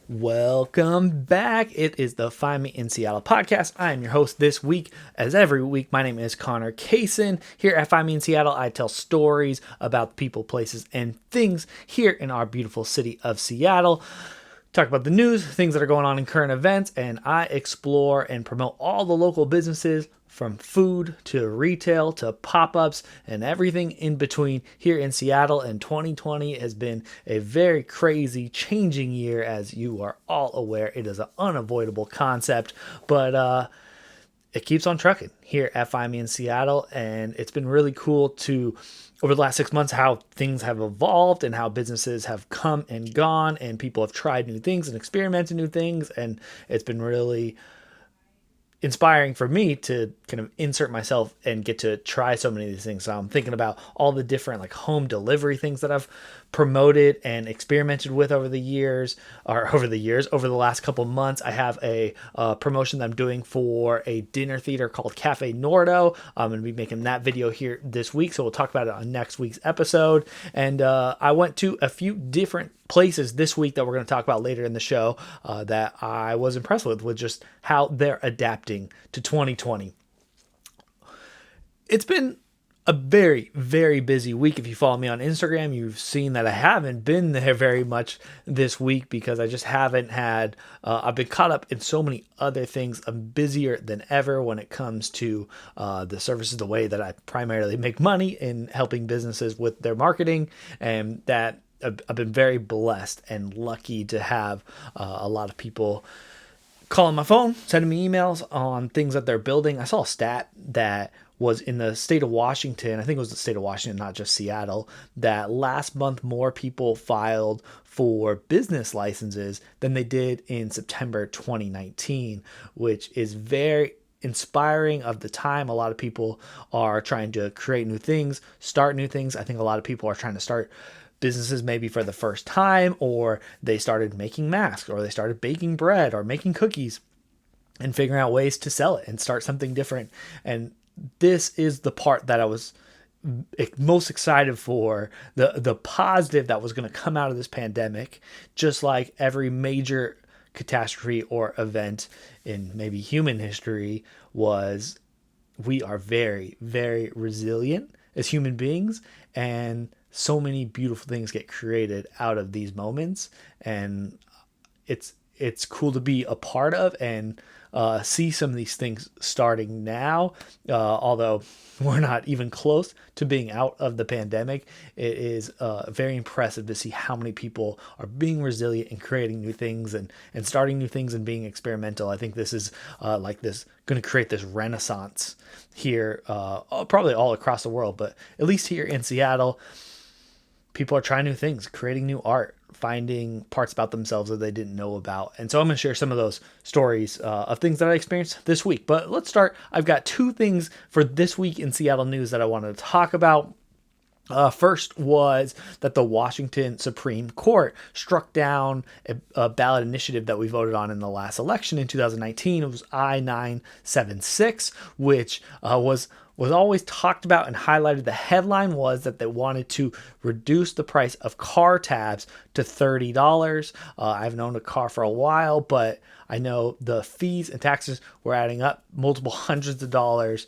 Welcome back. It is the Find Me in Seattle podcast. I am your host this week. As every week, my name is Connor Cayson. Here at Find Me in Seattle, I tell stories about people, places, and things here in our beautiful city of Seattle. Talk about the news, things that are going on in current events, and I explore and promote all the local businesses from food to retail to pop-ups and everything in between here in Seattle. And 2020 has been a very crazy, changing year, as you are all aware. It is an unavoidable concept, but it keeps on trucking here at Find Me in Seattle. And it's been really cool to, over the last 6 months, how things have evolved and how businesses have come and gone and people have tried new things and experimented new things. And it's been really inspiring for me to kind of insert myself and get to try so many of these things. So I'm thinking about all the different like home delivery things that I've promoted and experimented with over the last couple months. I have a promotion that I'm doing for a dinner theater called Cafe Nordo. I'm going to be making that video here this week, so we'll talk about it on next week's episode. And I went to a few different places this week that we're going to talk about later in the show that I was impressed with just how they're adapting to 2020. It's been a very, very busy week. If you follow me on Instagram, you've seen that I haven't been there very much this week because I just haven't had, I've been caught up in so many other things. I'm busier than ever when it comes to the services, the way that I primarily make money in helping businesses with their marketing, and that I've been very blessed and lucky to have a lot of people calling my phone, sending me emails on things that they're building. I saw a stat that was in the state of Washington. I think it was the state of Washington, not just Seattle, that last month more people filed for business licenses than they did in September 2019, which is very inspiring of the time. A lot of people are trying to create new things, start new things. I think a lot of people are trying to start businesses maybe for the first time, or they started making masks, or they started baking bread or making cookies and figuring out ways to sell it and start something different. And this is the part that I was most excited for, the positive that was going to come out of this pandemic. Just like every major catastrophe or event in maybe human history, was we are very, very resilient as human beings, and so many beautiful things get created out of these moments. And it's cool to be a part of and see some of these things starting now. Although we're not even close to being out of the pandemic, it is very impressive to see how many people are being resilient and creating new things and starting new things and being experimental. I think this is going to create this renaissance here, probably all across the world, but at least here in Seattle, people are trying new things, creating new art, finding parts about themselves that they didn't know about. And so I'm going to share some of those stories of things that I experienced this week. But let's start. I've got two things for this week in Seattle news that I wanted to talk about. First was that the Washington Supreme Court struck down a ballot initiative that we voted on in the last election in 2019. It was I-976, which was always talked about and highlighted. The headline was that they wanted to reduce the price of car tabs to $30. I've known a car for a while, but I know the fees and taxes were adding up, multiple hundreds of dollars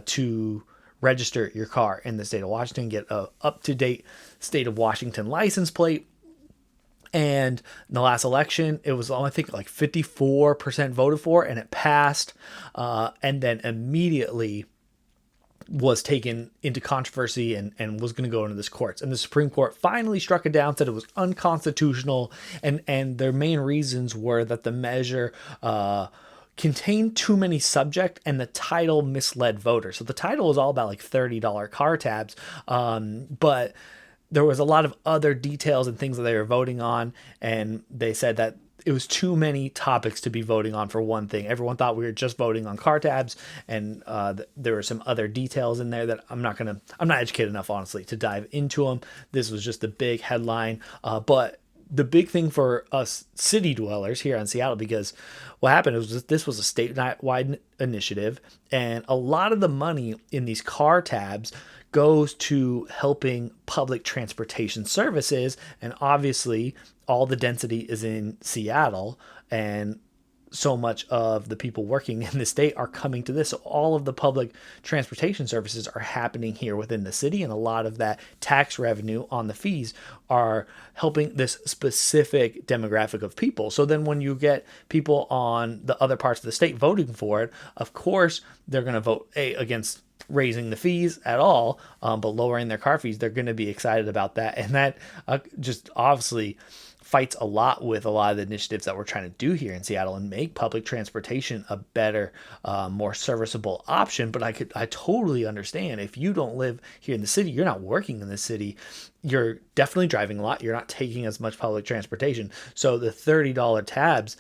to register your car in the state of Washington, get a up-to-date state of Washington license plate. And in the last election, it was, I think, like 54% voted for, and it passed, and then immediately was taken into controversy and was going to go into this courts. And the Supreme Court finally struck it down, said it was unconstitutional, and their main reasons were that the measure contained too many subject and the title misled voters. So the title was all about like $30 car tabs, but there was a lot of other details and things that they were voting on, and they said that it was too many topics to be voting on for one thing. Everyone thought we were just voting on car tabs, and there were some other details in there that I'm not educated enough, honestly, to dive into them. This was just the big headline, but the big thing for us city dwellers here in Seattle, because what happened was this was a statewide initiative, and a lot of the money in these car tabs goes to helping public transportation services. And obviously all the density is in Seattle, and so much of the people working in the state are coming to this. So all of the public transportation services are happening here within the city, and a lot of that tax revenue on the fees are helping this specific demographic of people. So then when you get people on the other parts of the state voting for it, of course they're going to vote against raising the fees at all, but lowering their car fees, they're going to be excited about that. And that just obviously fights a lot with a lot of the initiatives that we're trying to do here in Seattle and make public transportation a better, more serviceable option. But I totally understand if you don't live here in the city, you're not working in the city, you're definitely driving a lot, you're not taking as much public transportation. So the $30 tabs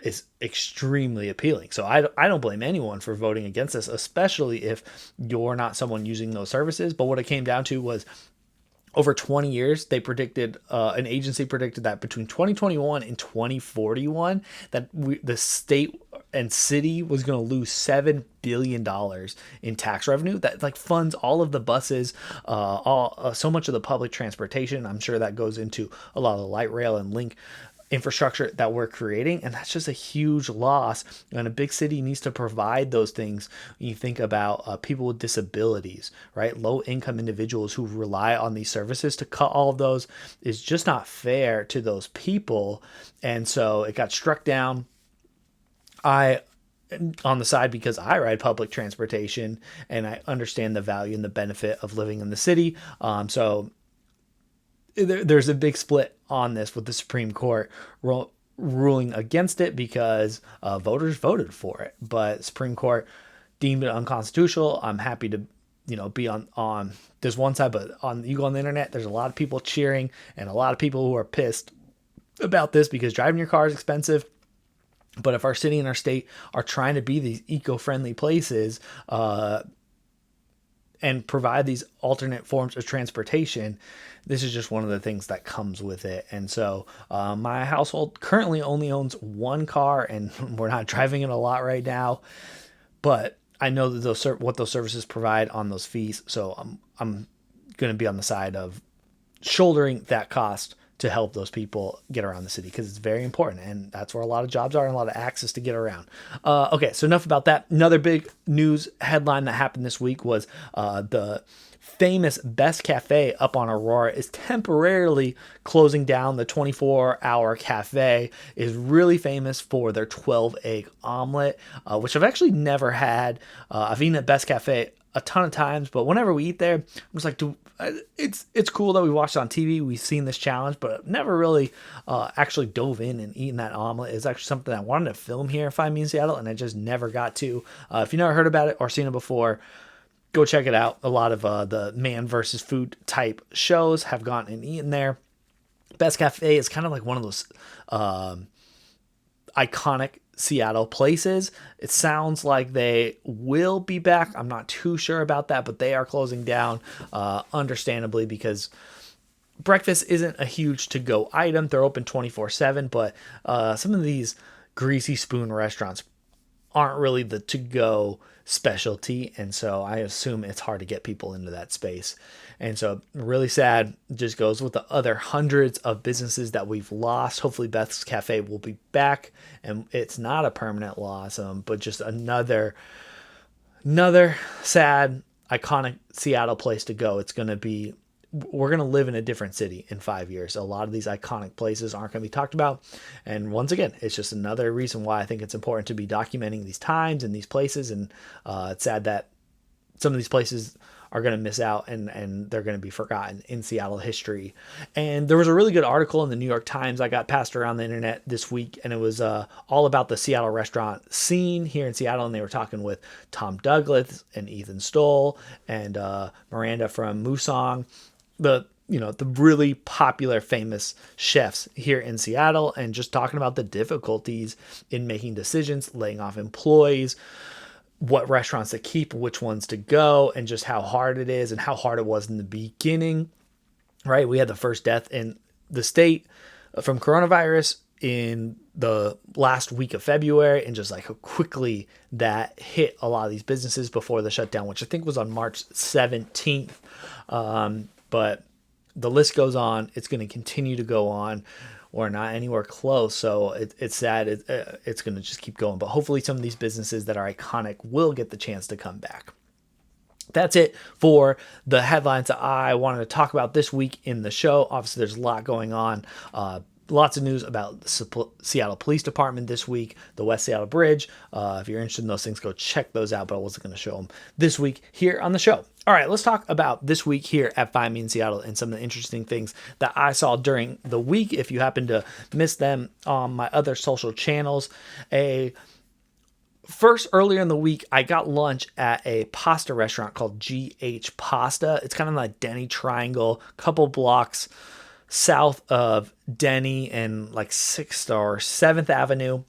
is extremely appealing. So I don't blame anyone for voting against this, especially if you're not someone using those services. But what it came down to was over 20 years, they predicted, an agency predicted that between 2021 and 2041, that the state and city was going to lose $7 billion in tax revenue that like funds all of the buses, so much of the public transportation. I'm sure that goes into a lot of the light rail and link infrastructure that we're creating, and that's just a huge loss. And a big city needs to provide those things. When you think about people with disabilities, right, low income individuals who rely on these services, to cut all of those is just not fair to those people. And so it got struck down. I on the side, because I ride public transportation and I understand the value and the benefit of living in the city. So there's a big split on this, with the Supreme Court ruling against it because voters voted for it, but Supreme Court deemed it unconstitutional. I'm happy to be on this one side, but you go on the internet, there's a lot of people cheering and a lot of people who are pissed about this because driving your car is expensive. But if our city and our state are trying to be these eco-friendly places, and provide these alternate forms of transportation, this is just one of the things that comes with it. And so my household currently only owns one car, and we're not driving it a lot right now, but I know that what those services provide on those fees. So I'm going to be on the side of shouldering that cost to help those people get around the city, because it's very important, and that's where a lot of jobs are and a lot of access to get around. Okay, so enough about that. Another big news headline that happened this week was the famous Best Cafe up on Aurora is temporarily closing down. The 24-hour cafe is really famous for their 12-egg omelet, which I've actually never had. I've eaten at Best Cafe a ton of times, but whenever we eat there, I'm just like, it's cool that we watched it on TV, we've seen this challenge, but never really actually dove in and eaten that omelet. It's actually something I wanted to film here if I'm in Seattle, and I just never got to. If you never heard about it or seen it before, go check it out. A lot of the man versus food type shows have gone and eaten there. Best Cafe is kind of like one of those iconic Seattle places. It sounds like they will be back. I'm not too sure about that, but they are closing down, understandably, because breakfast isn't a huge to-go item. They're open 24/7, but some of these greasy spoon restaurants aren't really the to-go specialty, and so I assume it's hard to get people into that space. And so really sad, just goes with the other hundreds of businesses that we've lost. Hopefully Beth's Cafe will be back, and it's not a permanent loss, but just another sad, iconic Seattle place to go. We're going to live in a different city in 5 years. A lot of these iconic places aren't going to be talked about. And once again, it's just another reason why I think it's important to be documenting these times and these places. And it's sad that some of these places are going to miss out and they're going to be forgotten in Seattle history. And there was a really good article in the New York Times I got passed around the internet this week, and it was all about the Seattle restaurant scene here in Seattle. And they were talking with Tom Douglas and Ethan Stoll and Miranda from Musong, the really popular, famous chefs here in Seattle, and just talking about the difficulties in making decisions, laying off employees, what restaurants to keep, which ones to go, and just how hard it is and how hard it was in the beginning, right? We had the first death in the state from coronavirus in the last week of February, and just like how quickly that hit a lot of these businesses before the shutdown, which I think was on March 17th. But the list goes on. It's going to continue to go on. or not anywhere close. So it's sad. It's going to just keep going. But hopefully some of these businesses that are iconic will get the chance to come back. That's it for the headlines that I wanted to talk about this week in the show. Obviously, there's a lot going on. Lots of news about the Seattle Police Department this week, the West Seattle Bridge. If you're interested in those things, go check those out, but I wasn't going to show them this week here on the show. All right, let's talk about this week here at Find Me in Seattle and some of the interesting things that I saw during the week. If you happen to miss them on my other social channels, First, earlier in the week, I got lunch at a pasta restaurant called GH Pasta. It's kind of like Denny Triangle, couple blocks south of Denny and like 6th or 7th Avenue.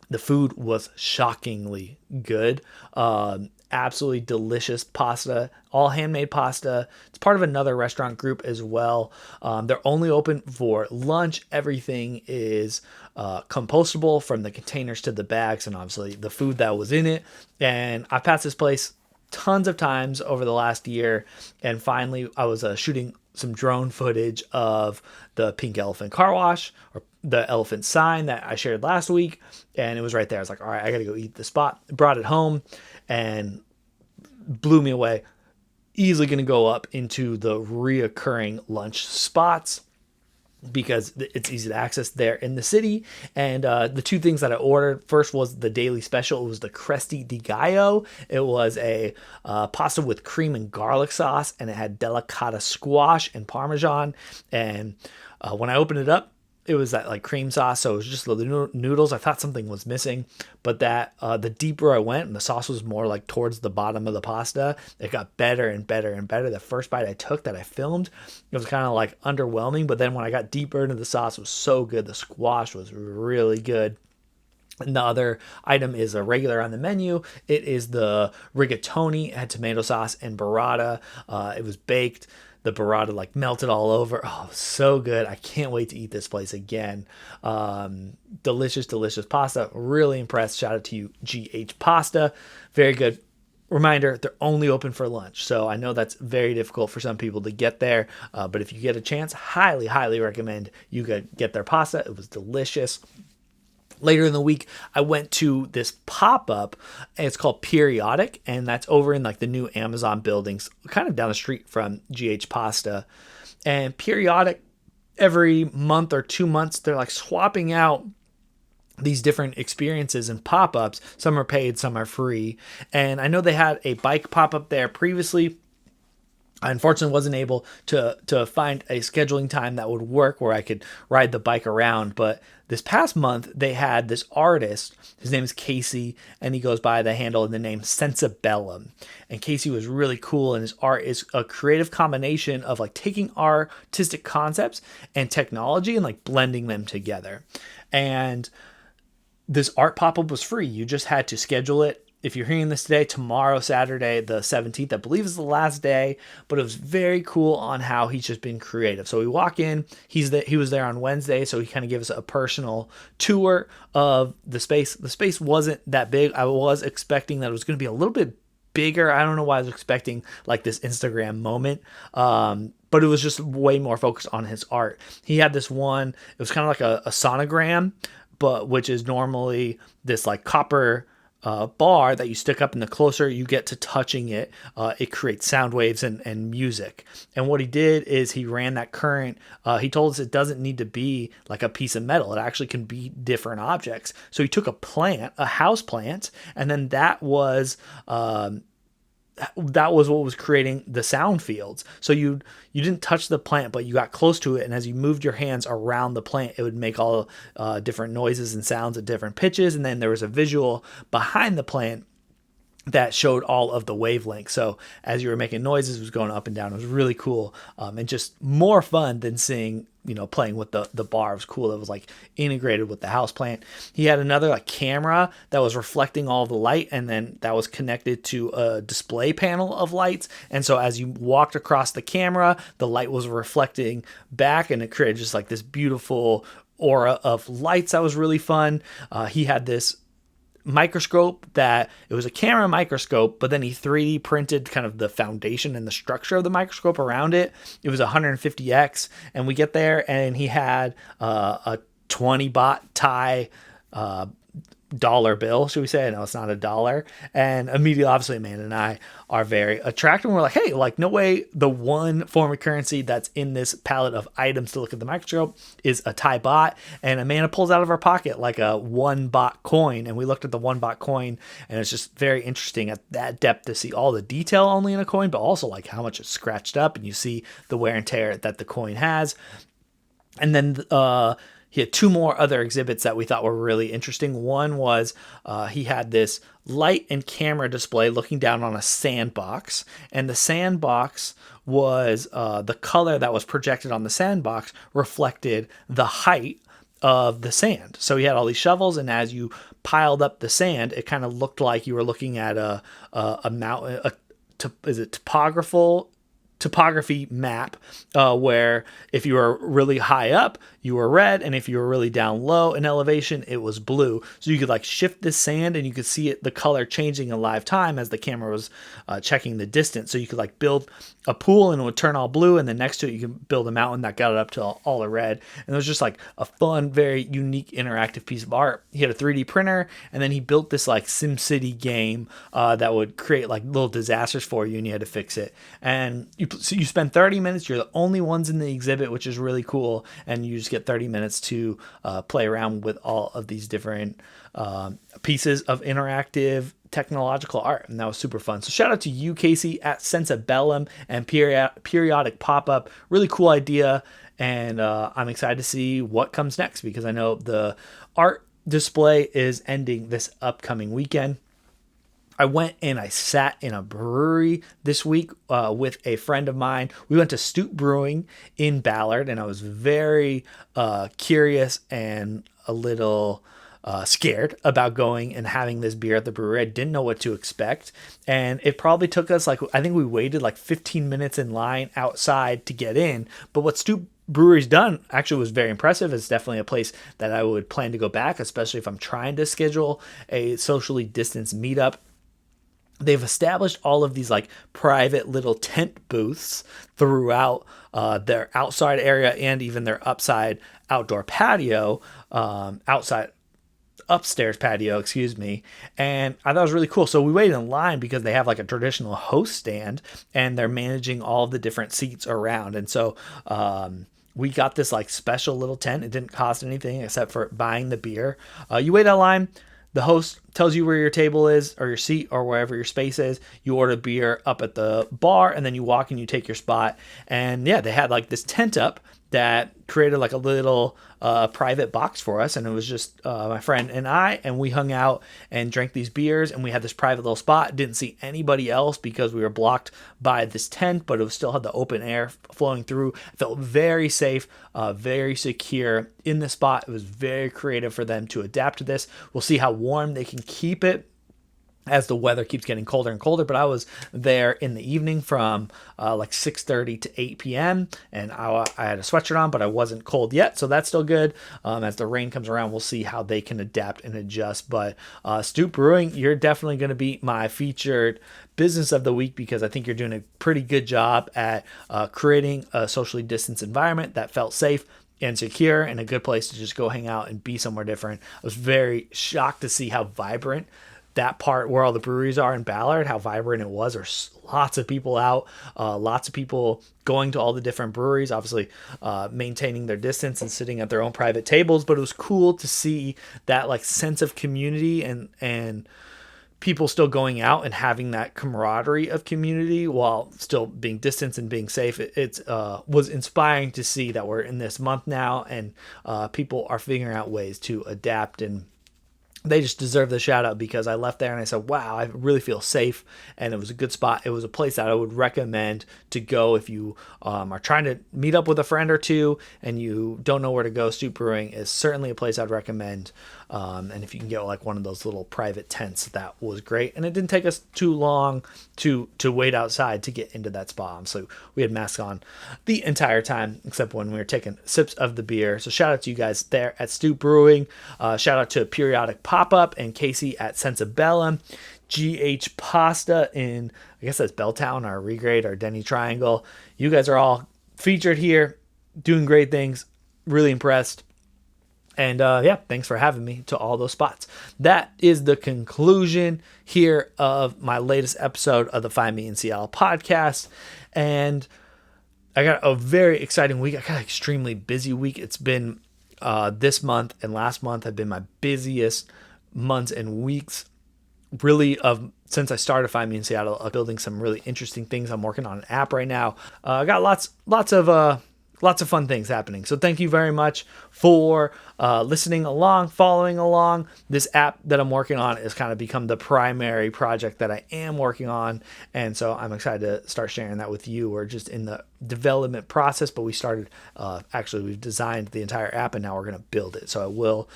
The food was shockingly good. Absolutely delicious pasta, all handmade pasta. It's part of another restaurant group as well. They're only open for lunch. Everything is compostable, from the containers to the bags, and obviously the food that was in it. And I passed this place tons of times over the last year, and finally I was shooting some drone footage of the Pink Elephant car wash, or the elephant sign that I shared last week, and it was right there. I was like, all right, I gotta go eat the spot. Brought it home and blew me away. Easily gonna go up into the reoccurring lunch spots because it's easy to access there in the city. And the two things that I ordered, first was the daily special. It was the Cresti di Gallo. It was a pasta with cream and garlic sauce, and it had delicata squash and Parmesan. And when I opened it up, it was that like cream sauce, so it was just the noodles. I thought something was missing, but that the deeper I went and the sauce was more like towards the bottom of the pasta, it got better and better and better. The first bite I took that I filmed, it was kind of like underwhelming, but then when I got deeper into the sauce, it was so good. The squash was really good. And the other item is a regular on the menu. It is the rigatoni. It had tomato sauce and burrata. It was baked. The burrata like melted all over. Oh, so good. I can't wait to eat this place again. Delicious, delicious pasta. Really impressed. Shout out to you, GH Pasta. Very good. Reminder, they're only open for lunch. So I know that's very difficult for some people to get there. But if you get a chance, highly, highly recommend you get their pasta. It was delicious. Later in the week, I went to this pop-up, and it's called Periodic, and that's over in like the new Amazon buildings, kind of down the street from GH Pasta. And Periodic, every month or 2 months, they're like swapping out these different experiences and pop-ups. Some are paid, some are free. And I know they had a bike pop-up there previously. I unfortunately wasn't able to find a scheduling time that would work where I could ride the bike around. But this past month, they had this artist. His name is Cayson, and he goes by the handle and the name Sensebellum. And Cayson was really cool, and his art is a creative combination of like taking artistic concepts and technology and like blending them together. And this art pop-up was free. You just had to schedule it. If you're hearing this today, tomorrow, Saturday, the 17th, I believe is the last day, but it was very cool on how he's just been creative. So we walk in, he was there on Wednesday, so he kind of gave us a personal tour of the space. The space wasn't that big. I was expecting that it was going to be a little bit bigger. I don't know why I was expecting like this Instagram moment. But it was just way more focused on his art. He had this one, it was kind of like a sonogram, but which is normally this like copper bar that you stick up, and the closer you get to touching it, it creates sound waves and music. And what he did is he ran that current. He told us it doesn't need to be like a piece of metal. It actually can be different objects. So he took a house plant, and then that was what was creating the sound fields. So you didn't touch the plant, but you got close to it, and as you moved your hands around the plant, it would make all different noises and sounds at different pitches. And then there was a visual behind the plant that showed all of the wavelengths. So as you were making noises, it was going up and down. It was really cool, and just more fun than seeing, playing with the bar. It was cool. It was like integrated with the house plant. He had another like camera that was reflecting all the light, and then that was connected to a display panel of lights. And so as you walked across the camera, the light was reflecting back, and it created just like this beautiful aura of lights that was really fun. He had this microscope that it was a camera microscope, but then he 3D printed kind of the foundation and the structure of the microscope around it. It was 150x, and we get there, and he had a 20 baht Thai dollar bill, should we say? No, it's not a dollar. And immediately, obviously, Amanda and I are very attracted. And we're like, hey, like, no way the one form of currency that's in this palette of items to look at the microscope is a Thai baht. And Amanda pulls out of her pocket like a 1 baht coin. And we looked at the 1 baht coin, and it's just very interesting at that depth to see all the detail only in a coin, but also like how much it's scratched up, and you see the wear and tear that the coin has. And then he had 2 more other exhibits that we thought were really interesting. One was he had this light and camera display looking down on a sandbox, and the sandbox was the color that was projected on the sandbox reflected the height of the sand. So he had all these shovels, and as you piled up the sand, it kind of looked like you were looking at a mountain. Is it topography map, where if you were really high up, you were red, and if you were really down low in elevation, it was blue. So you could like shift this sand, and you could see it, the color changing in live time as the camera was checking the distance. So you could like build a pool, and it would turn all blue, and then next to it you can build a mountain that got it up to all the red. And it was just like a fun, very unique, interactive piece of art. He had a 3D printer, and then he built this like SimCity game that would create like little disasters for you, and you had to fix it. And you spend 30 minutes. You're the only ones in the exhibit, which is really cool, and you just get 30 minutes to play around with all of these different pieces of interactive technological art, and that was super fun. So shout out to you, Casey, at Sensebellum and Periodic Pop-Up. Really cool idea, and I'm excited to see what comes next, because I know the art display is ending this upcoming weekend. I went and I sat in a brewery this week with a friend of mine. We went to Stoup Brewing in Ballard, and I was very curious and a little scared about going and having this beer at the brewery. I didn't know what to expect, and it probably took us I think we waited like 15 minutes in line outside to get in. But what Stoup Brewery's done actually was very impressive. It's definitely a place that I would plan to go back, especially if I'm trying to schedule a socially distanced meetup. They've established all of these like private little tent booths throughout their outside area and even their outdoor patio, upstairs patio, excuse me. And I thought it was really cool. So we waited in line because they have like a traditional host stand, and they're managing all of the different seats around. And so we got this like special little tent. It didn't cost anything except for buying the beer. You wait in line. The host tells you where your table is, or your seat, or wherever your space is. You order beer up at the bar, and then you walk and you take your spot. And yeah, they had like this tent up that created like a little private box for us, and it was just my friend and I, and we hung out and drank these beers, and we had this private little spot. Didn't see anybody else because we were blocked by this tent, but it still had the open air flowing through. I felt very safe, very secure in the spot. It was very creative for them to adapt to this. We'll see how warm they can keep it as the weather keeps getting colder and colder. But I was there in the evening from like 6:30 to 8 p.m. and I had a sweatshirt on, but I wasn't cold yet, so that's still good. As the rain comes around, we'll see how they can adapt and adjust. But Stoup Brewing, you're definitely going to be my featured business of the week, because I think you're doing a pretty good job at creating a socially distanced environment that felt safe and secure, and a good place to just go hang out and be somewhere different. I was very shocked to see how vibrant that part where all the breweries are in Ballard, how vibrant it was. There's lots of people out, lots of people going to all the different breweries, obviously maintaining their distance and sitting at their own private tables. But it was cool to see that like sense of community and people still going out and having that camaraderie of community while still being distanced and being safe. It was inspiring to see that we're in this month now, and people are figuring out ways to adapt, and they just deserve the shout out, because I left there and I said, wow, I really feel safe, and it was a good spot. It was a place that I would recommend to go if you are trying to meet up with a friend or two and you don't know where to go. Stoup Brewing is certainly a place I'd recommend. And if you can get like one of those little private tents, that was great. And it didn't take us too long to wait outside to get into that spot. So we had masks on the entire time, except when we were taking sips of the beer. So shout out to you guys there at Stoup Brewing. Shout out to Periodic Pop-Up and Casey at Sensebellum. GH Pasta in, I guess that's Belltown, our Regrade, our Denny Triangle. You guys are all featured here, doing great things. Really impressed. And thanks for having me to all those spots. That is the conclusion here of my latest episode of the Find Me in Seattle podcast. And I got a very exciting week. I got an extremely busy week. It's been this month and last month have been my busiest months and weeks, really, since I started Find Me in Seattle, building some really interesting things. I'm working on an app right now. I got lots of fun things happening. So thank you very much for listening along, following along. This app that I'm working on has kind of become the primary project that I am working on. And so I'm excited to start sharing that with you. We're just in the development process, but we started, we've designed the entire app and now we're going to build it. So I will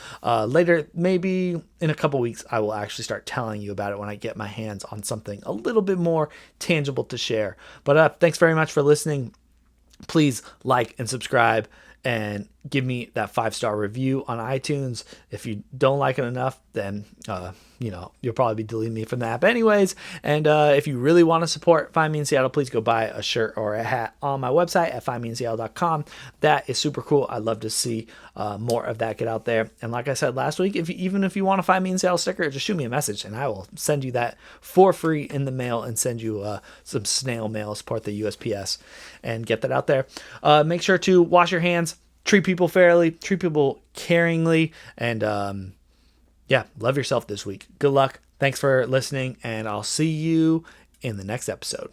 later, maybe in a couple weeks, I will actually start telling you about it when I get my hands on something a little bit more tangible to share. But thanks very much for listening. Please like and subscribe and give me that 5-star review on iTunes. If you don't like it enough, then, you'll probably be deleting me from the app anyways. And if you really want to support Find Me in Seattle, please go buy a shirt or a hat on my website at findmeinseattle.com. That is super cool. I'd love to see more of that get out there. And like I said last week, even if you want a Find Me in Seattle sticker, just shoot me a message and I will send you that for free in the mail and send you some snail mail, support the USPS, and get that out there. Make sure to wash your hands, treat people fairly, treat people caringly, and love yourself this week. Good luck. Thanks for listening, and I'll see you in the next episode.